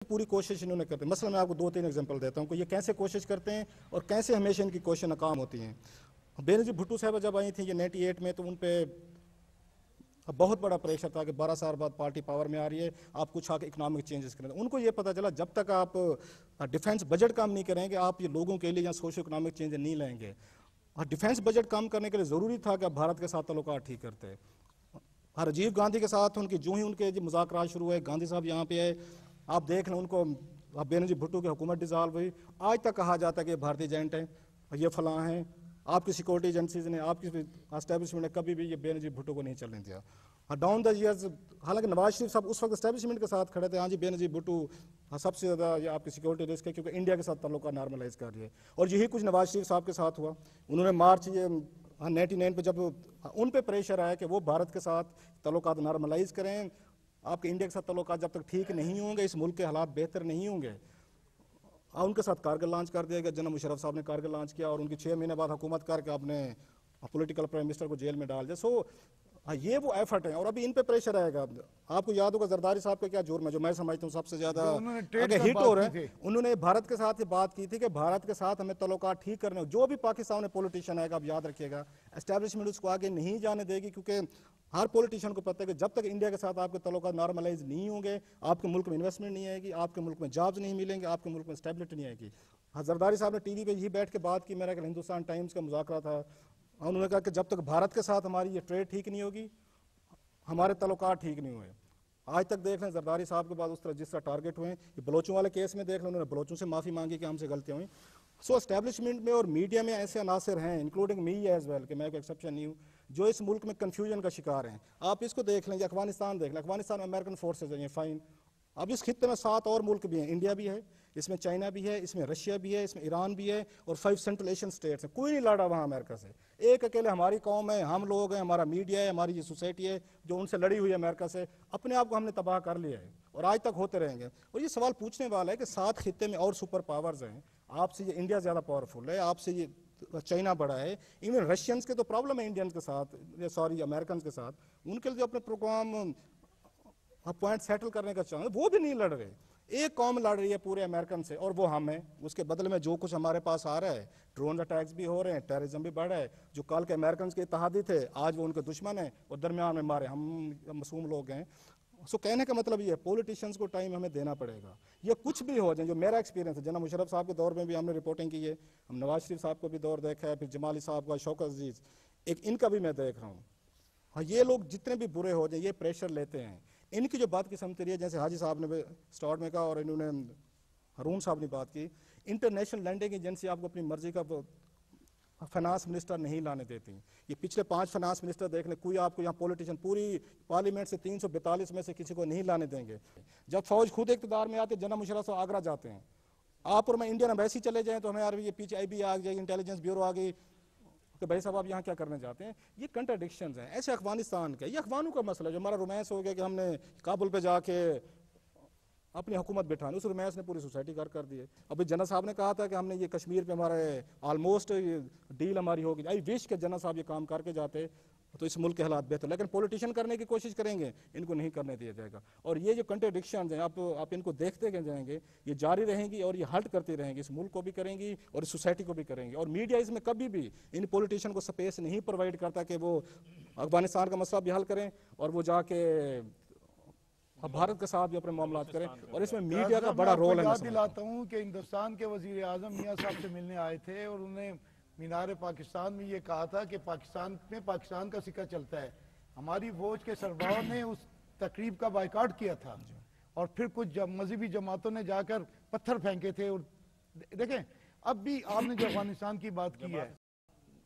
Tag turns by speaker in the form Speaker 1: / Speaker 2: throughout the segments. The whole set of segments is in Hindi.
Speaker 1: पूरी कोशिश इन्होंने करते हैं। मसला मैं आपको 2-3 एग्जांपल देता हूँ कि ये कैसे कोशिश करते हैं और कैसे हमेशा इनकी कोशिश नाकाम होती हैं। बेनज़ीर भुट्टो साहब जब आई थी ये 98 में, तो उन पर बहुत बड़ा प्रेशर था कि 12 साल बाद पार्टी पावर में आ रही है, आप कुछ आके इकोनॉमिक चेंजेस करें। उनको ये पता चला जब तक आप डिफेंस बजट कम नहीं करेंगे, आप ये लोगों के लिए या सोशो इकोनॉमिक चेंज नहीं लाएंगे। और डिफेंस बजट कम करने के लिए ज़रूरी था कि आप भारत के साथ ताल्लुकात ठीक करते। राजीव गांधी के साथ उनकी जो ही उनके मुज़ाकरात शुरू हुए, गांधी साहब यहाँ पे आए, आप देख लें उनको, अब बेनज़ीर भुट्टो की हुकूमत डिज़ाल्व हुई, आज तक कहा जाता है कि भारतीय एजेंट हैं, ये फलां हैं। आपकी सिक्योरिटी एजेंसीज ने, आपकी एस्टेब्लिशमेंट ने कभी भी ये बेनज़ीर भुट्टो को नहीं चलने दिया। डाउन द ईयर्स, हालांकि नवाज शरीफ साहब उस वक्त एस्टेब्लिशमेंट के साथ खड़े थे, हाँ जी बेनज़ीर भुट्टो सबसे ज़्यादा ये आपकी सिक्योरिटी रिस्क है क्योंकि इंडिया के साथ ताल्लुका नॉर्मलाइज कर रही है। और यही कुछ नवाज शरीफ साहब के साथ हुआ। उन्होंने मार्च 99 पे जब उन पे प्रेशर आया कि वो भारत के साथ ताल्लुकात नॉर्मलाइज करें, आपके इंडिया के साथ ताल्लुकात जब तक ठीक नहीं होंगे, इस मुल्क के हालात बेहतर नहीं होंगे। उनके साथ कारगिल लॉन्च कर दिया गया, जनरल मुशर्रफ साहब ने कारगिल लॉन्च किया और उनकी 6 महीने बाद हुकूमत करके आपने पॉलिटिकल प्राइम मिनिस्टर को जेल में डाल दिया। सो ये वो एफर्ट है और अभी इन पे प्रेशर आएगा। आपको याद होगा जरदारी साहब का क्या जुर्म है, जो मैं समझता हूँ सबसे ज्यादा हिट हो रहा है। उन्होंने भारत के साथ ये बात की थी कि भारत के साथ हमें ताल्लुकात ठीक करने हो। जो भी पाकिस्तान में पॉलिटिशियन आएगा, आप याद रखिएगा, एस्टैब्लिशमेंट उसको आगे नहीं जाने देगी, क्योंकि हर पॉलिटिशियन को पता है कि जब तक इंडिया के साथ आपके ताल्लुकात नॉर्मलाइज नहीं होंगे, आपके मुल्क में इन्वेस्टमेंट नहीं आएगी, आपके मुल्क में जॉब्स नहीं मिलेंगे, आपके मुल्क में स्टेबिलिटी नहीं आएगी। जरदारी साहब ने टीवी पे यही बैठ के बात की, मेरा हिंदुस्तान टाइम्स का मुज़ाकरा था, उन्होंने कहा कि जब तक भारत के साथ हमारी ये ट्रेड ठीक नहीं होगी, हमारे ताल्लुकात ठीक नहीं हुए। आज तक देख लें जरदारी साहब के बाद उस तरह जिस तरह टारगेट हुए, ये बलोचों वाले केस में देख लें, उन्होंने बलोचों से माफ़ी मांगी कि हमसे गलतियाँ हुई। सो एस्टैब्लिशमेंट में और मीडिया में ऐसे अनासर हैं, इंक्लूडिंग मी एज वेल, कि मैं कोई एक्सेप्शन नहीं हूँ, जो इस मुल्क में कन्फ्यूजन का शिकार हैं। आप इसको देख लें, अफगानिस्तान देख लें, अफगानिस्तान में अमेरिकन फोर्सेज हैं, फाइन। अब इस खित्ते में 7 और मुल्क भी हैं, इंडिया भी है, इसमें चाइना भी है, इसमें रशिया भी है, इसमें ईरान भी है और 5 सेंट्रल एशियन स्टेट्स हैं। कोई नहीं लड़ा वहाँ अमेरिका से, एक अकेले हमारी कौम है, हम लोग हैं, हमारा मीडिया है, हमारी ये सोसाइटी है जो उनसे लड़ी हुई है अमेरिका से। अपने आप को हमने तबाह कर लिया है और आज तक होते रहेंगे। और ये सवाल पूछने वाला है कि 7 खित्ते में और सुपर पावर्स हैं, आपसे ये इंडिया ज़्यादा पावरफुल है, आपसे ये चाइना बड़ा है। इवन रशियंस के तो प्रॉब्लम है इंडियंस के साथ, सॉरी अमेरिकन के साथ, उनके लिए जो अपने प्रोग्राम पॉइंट सेटल करने का चाह वो भी नहीं लड़ रहे। एक कौम लड़ रही है पूरे अमेरिकन से और वो हम हैं। उसके बदले में जो कुछ हमारे पास आ रहा है, ड्रोन अटैक्स भी हो रहे हैं, टेररिज्म भी बढ़ रहा है। जो कल के अमेरिकन के इत्तेहादी थे, आज वो उनके दुश्मन हैं और दरमियान में मारे हम मासूम लोग हैं। सो कहने का मतलब ये है, पॉलिटिशियंस को टाइम हमें देना पड़ेगा। ये कुछ भी हो जाए, जो मेरा एक्सपीरियंस है, जनरल मुशर्रफ साहब के दौर में भी हमने रिपोर्टिंग की है, हम नवाज शरीफ साहब को भी दौर देखा है, फिर जमाली साहब का, शौकत अजीज, एक इनका भी मैं देख रहा हूँ। हाँ, ये लोग जितने भी बुरे हो जाए, ये प्रेशर लेते हैं। इनकी जो बात की समझती है, जैसे हाजी साहब ने स्टार्ट में कहा और इन्होंने हरून साहब ने बात की, इंटरनेशनल लैंडिंग एजेंसी आपको अपनी मर्जी का फाइनेंस मिनिस्टर नहीं लाने देती। ये पिछले 5 फाइनेंस मिनिस्टर देख लें, कोई आपको यहाँ पॉलिटिशियन पूरी पार्लियामेंट से 342 में से किसी को नहीं लाने देंगे। जब फौज खुद इक़्तिदार में आते, जनरल मुशर्रफ साहब आगरा जाते हैं, आप और मैं इंडियन एम्बेसी चले जाएँ तो हमें यार ये पीछे IB आ गई, इंटेलिजेंस ब्यूरो आ गई, तो भाई साहब आप यहाँ क्या करने जाते हैं। ये कंट्राडिक्शंस हैं। ऐसे अफगानिस्तान का, ये अफगानों का मसला है, जो हमारा रोमांस हो गया कि हमने काबुल पे जाके अपनी हुकूमत बैठानी, उस रोमांस ने पूरी सोसाइटी कर दी है। अभी जनरल साहब ने कहा था कि हमने ये कश्मीर पे हमारे ऑलमोस्ट डील हमारी होगी। आई विश के जनरल साहब ये काम करके जाते तो इस मुल्क के हालात बेहतर, लेकिन पॉलिटिशियन करने की कोशिश करेंगे, इनको नहीं करने दिया जाएगा। और ये जो कंट्राडिक्शंस हैं, आप इनको देखते जाएंगे, ये जारी रहेंगी और ये हल्ट करती रहेंगी, इस मुल्क को भी करेंगी और इस सोसाइटी को भी करेंगी। और मीडिया इसमें कभी भी इन पॉलिटिशियन को स्पेस नहीं प्रोवाइड करता कि वो अफगानिस्तान का मसला भी हल करें और वो जाके भारत के साथ भी अपने मामलात करें। और इसमें मीडिया का बड़ा रोल है।
Speaker 2: मैं दिलाता हूँ कि हिंदुस्तान के वजीर आजम मियाँ साहब से मिलने आए थे और उन्हें मीनार पाकिस्तान में ये कहा था कि पाकिस्तान में पाकिस्तान का सिक्का चलता है। हमारी फौज के सरबराह ने उस तकरीब का बायकॉट किया था और फिर कुछ मजहबी जमातों ने जाकर पत्थर फेंके थे। और देखें, अब भी आपने जो अफगानिस्तान की बात की है,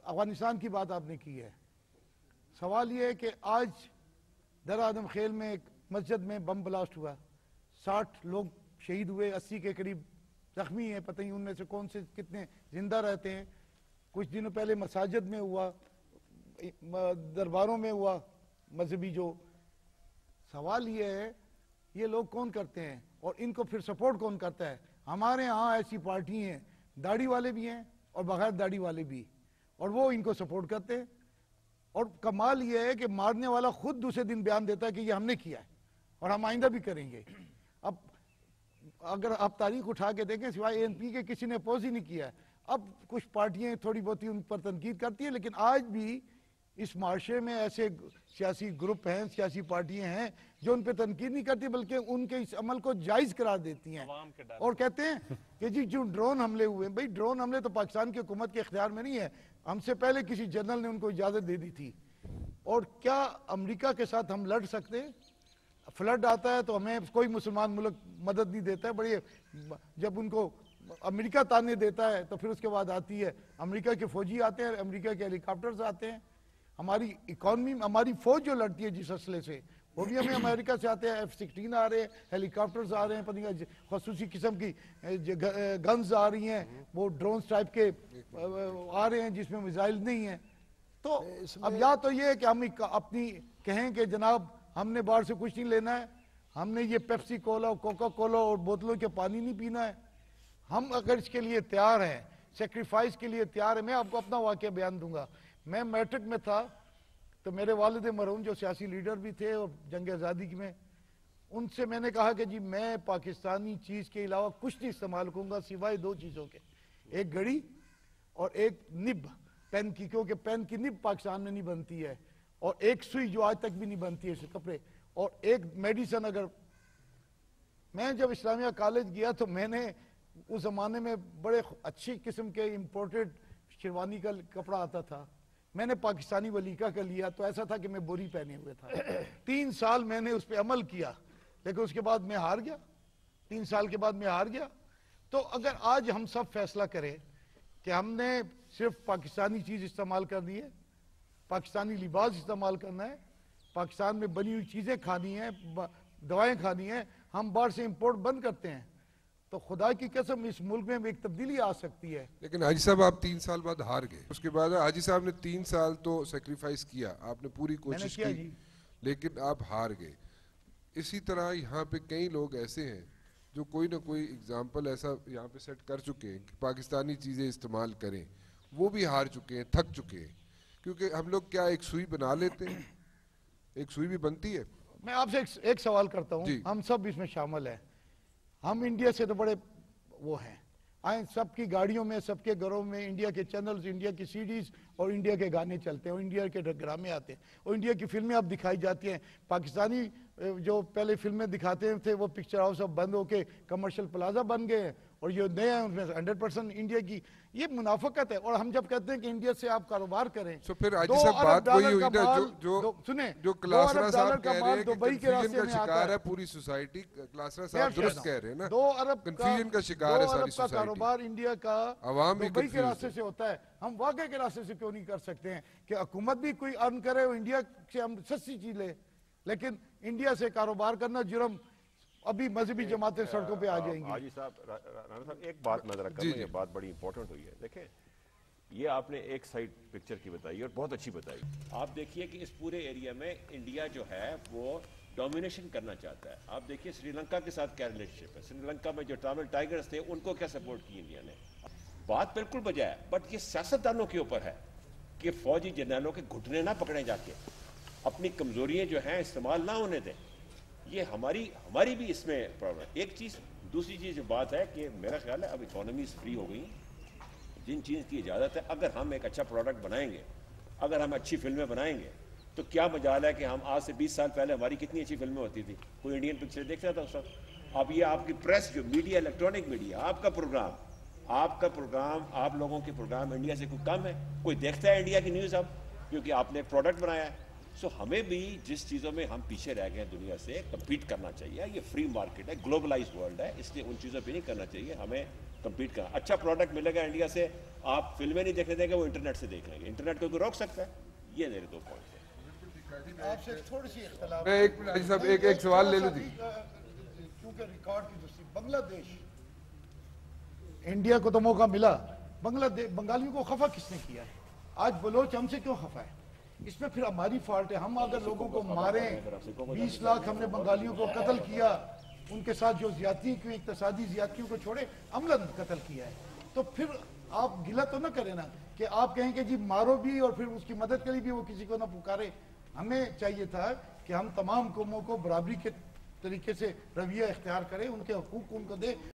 Speaker 2: अफगानिस्तान की बात आपने की है, सवाल ये है कि आज दर आदम खेल में एक मस्जिद में बम ब्लास्ट हुआ, 60 लोग शहीद हुए, 80 के करीब जख्मी हैं, पता नहीं उनमें से कौन से कितने जिंदा रहते हैं। कुछ दिनों पहले मसाजिद में हुआ, दरबारों में हुआ मजहबी। जो सवाल ये है, ये लोग कौन करते हैं और इनको फिर सपोर्ट कौन करता है। हमारे यहाँ ऐसी पार्टी हैं, दाढ़ी वाले भी हैं और बगैर दाढ़ी वाले भी, और वो इनको सपोर्ट करते हैं। और कमाल ये है कि मारने वाला खुद दूसरे दिन बयान देता है कि ये हमने किया है और हम आइंदा भी करेंगे। अब अगर आप तारीख उठा के देखें सिवाय एएनपी के किसी ने अपोज ही नहीं किया है। अब कुछ पार्टियां थोड़ी बहुत उन पर तनकीद करती है, लेकिन आज भी इस माशरे में ऐसे सियासी ग्रुप हैं, सियासी पार्टियां हैं जो उन पर तनकीद नहीं करती बल्कि उनके इस अमल को जायज़ करार देती हैं और कहते हैं कि जी जो ड्रोन हमले हुए, भाई ड्रोन हमले तो पाकिस्तान की हुकूमत के इख्तियार में नहीं है, हमसे पहले किसी जनरल ने उनको इजाज़त दे दी थी। और क्या अमेरिका के साथ हम लड़ सकते हैं? फ्लड आता है तो हमें कोई मुसलमान मुल्क मदद नहीं देता है, बड़ी जब उनको अमेरिका ताने देता है तो फिर उसके बाद आती है अमेरिका के फौजी आते हैं, अमेरिका के हेलीकॉप्टर्स आते हैं, हमारी इकॉनमी, हमारी फौज जो लड़ती है जिस असले से वो भी हमें अमेरिका से आते हैं, F-16 आ रहे हैं, हेलीकॉप्टर्स आ रहे हैं, पता नहीं खसूसी किस्म की गन्स आ रही हैं, वो ड्रोन टाइप के आ रहे हैं जिसमें मिसाइल नहीं है। तो अब या तो ये है कि हम अपनी कहें कि जनाब हमने बाहर से कुछ नहीं लेना है, हमने ये पेप्सी कोला, कोका कोला और बोतलों के पानी नहीं पीना है, हम अगर इसके लिए तैयार हैं, सेक्रीफाइस के लिए तैयार है। मैं आपको अपना वाक़या बयान दूंगा। मैं मैट्रिक में था तो मेरे वालिद मरहूम जो सियासी लीडर भी थे और जंग आज़ादी में, उनसे मैंने कहा कि जी मैं पाकिस्तानी चीज़ के अलावा कुछ नहीं इस्तेमाल करूँगा सिवाय दो चीज़ों के, एक घड़ी और एक निब पेन की, क्योंकि पेन की निब पाकिस्तान में नहीं बनती है, और एक सुई जो आज तक भी नहीं बनती है इस कपड़े, और एक मेडिसन। अगर मैं जब इस्लामिया कॉलेज गया तो मैंने उस ज़माने में बड़े अच्छी किस्म के इम्पोर्टेड शेरवानी का कपड़ा आता था, मैंने पाकिस्तानी वलीका का लिया तो ऐसा था कि मैं बोरी पहने हुए था। 3 साल मैंने उस पर अमल किया, लेकिन उसके बाद मैं हार गया, 3 साल के बाद मैं हार गया। तो अगर आज हम सब फैसला करें कि हमने सिर्फ पाकिस्तानी चीज़ इस्तेमाल करनी है, पाकिस्तानी लिबास इस्तेमाल करना है, पाकिस्तान में बनी हुई चीज़ें खानी है, दवाएं खानी है, हम बाहर से इंपोर्ट बंद करते हैं तो खुदा की कसम इस मुल्क में एक तब्दीली आ सकती है।
Speaker 3: लेकिन हाजी साहब आप 3 साल बाद हार गए, उसके बाद हाजी साहब ने 3 साल तो सेक्रीफाइस किया, आपने पूरी कोशिश की, लेकिन आप हार गए। इसी तरह यहाँ पे कई लोग ऐसे हैं जो कोई ना कोई एग्जाम्पल ऐसा यहाँ पे सेट कर चुके हैं कि पाकिस्तानी चीज़ें इस्तेमाल करें, वो भी हार चुके हैं, थक चुके हैं। क्योंकि हम लोग क्या एक सुई बना लेते हैं, एक सुई भी बनती है।
Speaker 2: मैं आपसे एक सवाल करता हूँ, हम सब इसमें शामिल हैं, हम इंडिया से तो बड़े वो हैं, आए सबकी गाड़ियों में, सबके घरों में इंडिया के चैनल्स, इंडिया की सीडीज और इंडिया के गाने चलते हैं और इंडिया के ड्रामे आते हैं और इंडिया की फिल्में अब दिखाई जाती हैं। पाकिस्तानी जो पहले फिल्में दिखाते थे वो पिक्चर हाउस अब बंद होके कमर्शियल प्लाजा बन गए हैं और जो नए हैं उनमें 100% इंडिया की ये मुनाफकत है। और हम जब कहते हैं कि इंडिया से आप कारोबार करें
Speaker 3: तो फिर आज सब बात वही हुई ना
Speaker 2: सुने
Speaker 3: जो क्लासरा साहब कह रहे हैं कि कंफ्यूजन का शिकार है पूरी सोसाइटी। क्लासरा साहब दुरुस्त कह रहे हैं ना,
Speaker 2: 2 अरब
Speaker 3: कंफ्यूजन का शिकार है सारी सोसाइटी।
Speaker 2: कारोबार इंडिया का
Speaker 3: अवाम भी
Speaker 2: दुबई के रास्ते से होता है, हम वाकई के रास्ते से क्यों नहीं कर सकते हैं कि हुकूमत भी कोई अर्न करे और इंडिया से हम सस्ती चीज ले। लेकिन इंडिया से कारोबार करना जुर्म, अभी मजहबी जमातें सड़कों पे आ जाएंगी।
Speaker 4: हाजी साहब, राणा साहब एक बात नजर रखना, ये बात बड़ी इंपॉर्टेंट हुई है। देखें ये आपने एक साइड पिक्चर की बताई और बहुत अच्छी बताई। आप देखिए कि इस पूरे एरिया में इंडिया जो है वो डोमिनेशन करना चाहता है। आप देखिए श्रीलंका के साथ क्या रिलेशनशिप है, श्रीलंका में जो तमिल टाइगर्स थे उनको क्या सपोर्ट की इंडिया ने। बात बिल्कुल बजाय है, बट ये सियासतदानों के ऊपर है कि फौजी जर्नलों के घुटने ना पकड़े जाके, अपनी कमजोरियां जो हैं इस्तेमाल ना होने दें। ये हमारी भी इसमें प्रॉब्लम है। एक चीज़, दूसरी चीज़ बात है कि मेरा ख्याल है अब इकोनॉमीज फ्री हो गई, जिन चीज़ की इजाज़त है, अगर हम एक अच्छा प्रोडक्ट बनाएंगे, अगर हम अच्छी फिल्में बनाएंगे तो क्या मजाल है कि हम आज से 20 साल पहले हमारी कितनी अच्छी फिल्में होती थी, कोई इंडियन पिक्चर देखता था उस वक्त। अब ये आपकी प्रेस जो मीडिया, इलेक्ट्रॉनिक मीडिया, आपका प्रोग्राम, आप लोगों के प्रोग्राम इंडिया से कोई कम है? कोई देखता है इंडिया की न्यूज़ अब, क्योंकि आपने एक प्रोडक्ट बनाया है। सो हमें भी जिस चीज़ों में हम पीछे रह गए हैं दुनिया से, कम्पीट करना चाहिए। ये फ्री मार्केट है, ग्लोबलाइज वर्ल्ड है, इसलिए उन चीज़ों पे नहीं करना चाहिए, हमें कम्पीट करना। अच्छा प्रोडक्ट मिलेगा इंडिया से, आप फिल्में नहीं देखने देंगे, वो इंटरनेट से देख लेंगे। इंटरनेट को कोई रोक सकता है? ये मेरे 2 पॉइंट है।
Speaker 2: आपसे थोड़ी सी इख्तिलाफ,
Speaker 3: मैं एक सवाल ले लूँ थी,
Speaker 2: क्योंकि रिकॉर्ड की दूसरी, बांग्लादेश, इंडिया को तो मौका मिला, बांग्लादेश बंगालियों को खफा किसने किया है? आज बलोच हमसे क्यों खफा है? इसमें फिर हमारी फॉल्ट है। हम अगर लोगों को मारें, 20 लाख हमने बंगालियों को कत्ल किया, उनके साथ जो ज्यादती की, इक्तिसादी ज्यादतियों को छोड़े अमलन कत्ल किया है, तो फिर आप गिला तो ना करें ना कि आप कहें कि जी मारो भी और फिर उसकी मदद के लिए भी वो किसी को ना पुकारे। हमें चाहिए था कि हम तमाम कौमों को बराबरी के तरीके से रवैया इख्तियार करे, उनके हकूक उनको दे।